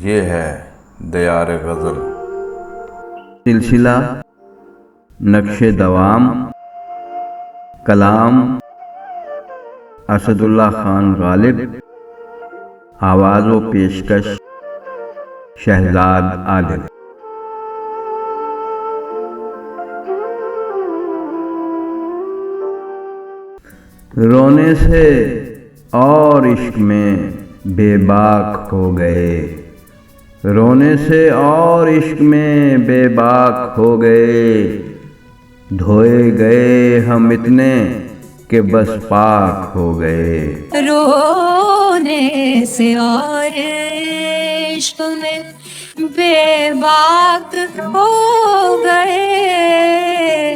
یہ ہے دیار غزل۔ سلسلہ نقش دوام، کلام اسد اللہ خان غالب، آواز و پیشکش شہزاد عادل۔ رونے سے اور عشق میں بے باک ہو گئے، رونے سے اور عشق میں بے باک ہو گئے، دھوئے گئے ہم اتنے کہ بس پاک ہو گئے۔ رونے سے اور عشق میں بے باک ہو گئے،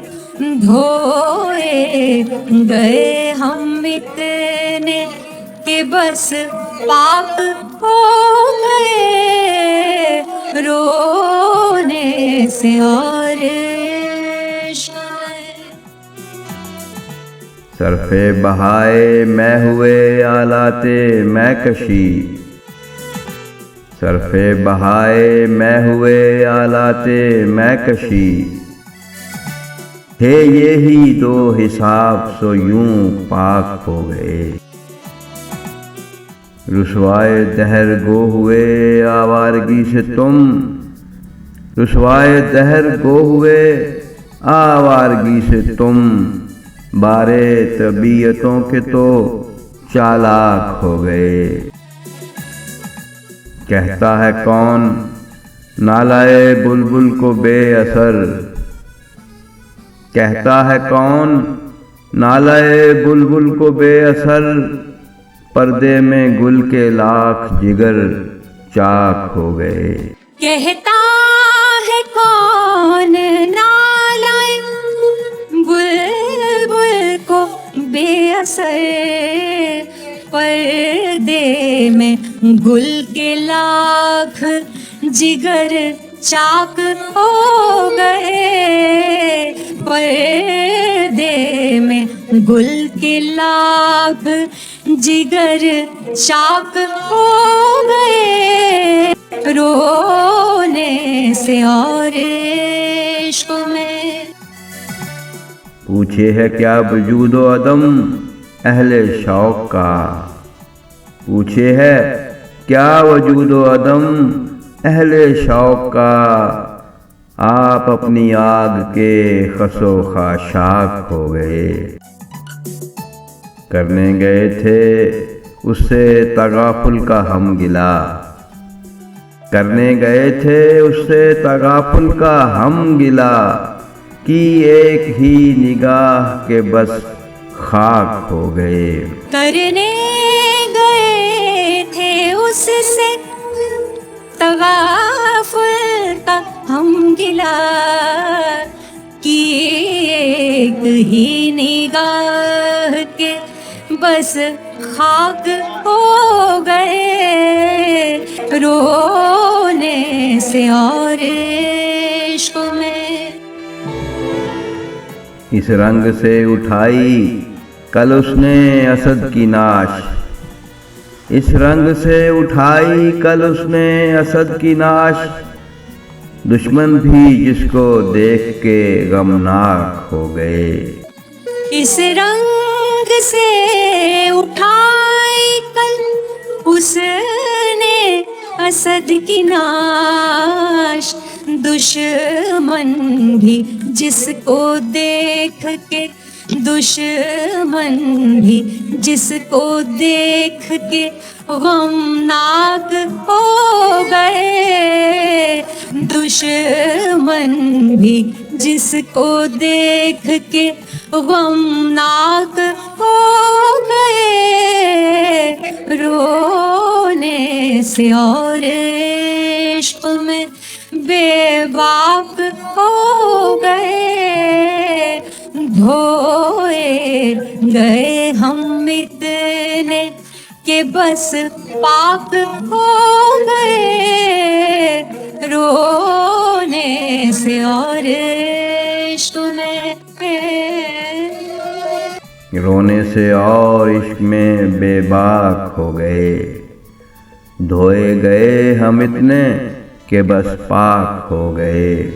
دھوئے گئے ہم اتنے کہ بس پاک ہو گئے۔ رونے سے اور عشق میں صرف بہائے میں ہوئے آلات میں کشی، صرف بہائے میں ہوئے آلات میں کشی، تھے یہی دو حساب سو یوں پاک ہو گئے۔ رسوائے دہر گو ہوئے آوارگی سے تم، رسوائے دہر گو ہوئے آوارگی سے تم، بارے طبیعتوں کے تو چالاک ہو گئے۔ کہتا ہے کون نالائے بلبل کو بے اثر، کہتا ہے کون نالائے بلبل کو بے اثر، پردے میں گل کے لاکھ جگر چاک ہو گئے۔ کہتا ہے کون نالائے بلبل کو بے اثر، پردے میں گل کے لاکھ جگر چاک ہو گئے۔ پردے میں گل کے لاکھ جگر چاک ہو گئے۔ رونے سے اور عشق میں پوچھے ہے کیا وجود و عدم اہل شوق کا، پوچھے ہے کیا وجود و عدم اہل شوق کا، آپ اپنی آگ کے خس و خاشاک ہو گئے۔ کرنے گئے تھے اس سے تغافل کا ہم گلہ، کرنے گئے تھے اس سے تغافل کا ہم گلہ، کی ایک ہی نگاہ کے بس خاک ہو گئے۔ کرنے گئے تھے اس سے تغافل کا ہم گلہ، کی ایک ہی نگاہ کے بس خاک ہو گئے۔ رونے سے اور عشق میں اس رنگ سے اٹھائی کل اس نے اسد کی ناش، اس رنگ سے اٹھائی کل اس نے اسد کی ناش، دشمن بھی جس کو دیکھ کے غمناک ہو گئے۔ اس رنگ سے اٹھائی کل اس نے اسد کی ناش، دشمن بھی جس کو دیکھ کے، دشمن بھی جس کو دیکھ کے غمناک ہو گئے۔ دشمن بھی جس کو دیکھ کے غمناک ہو گئے۔ رونے سے اور عشق میں بے باک ہو گئے، دھوئے گئے ہم اتنے کہ بس پاک ہو گئے۔ رونے سے اور عشق میں رونے سے اور عشق میں بے باک ہو گئے، دھوئے گئے ہم اتنے کہ بس پاک ہو گئے.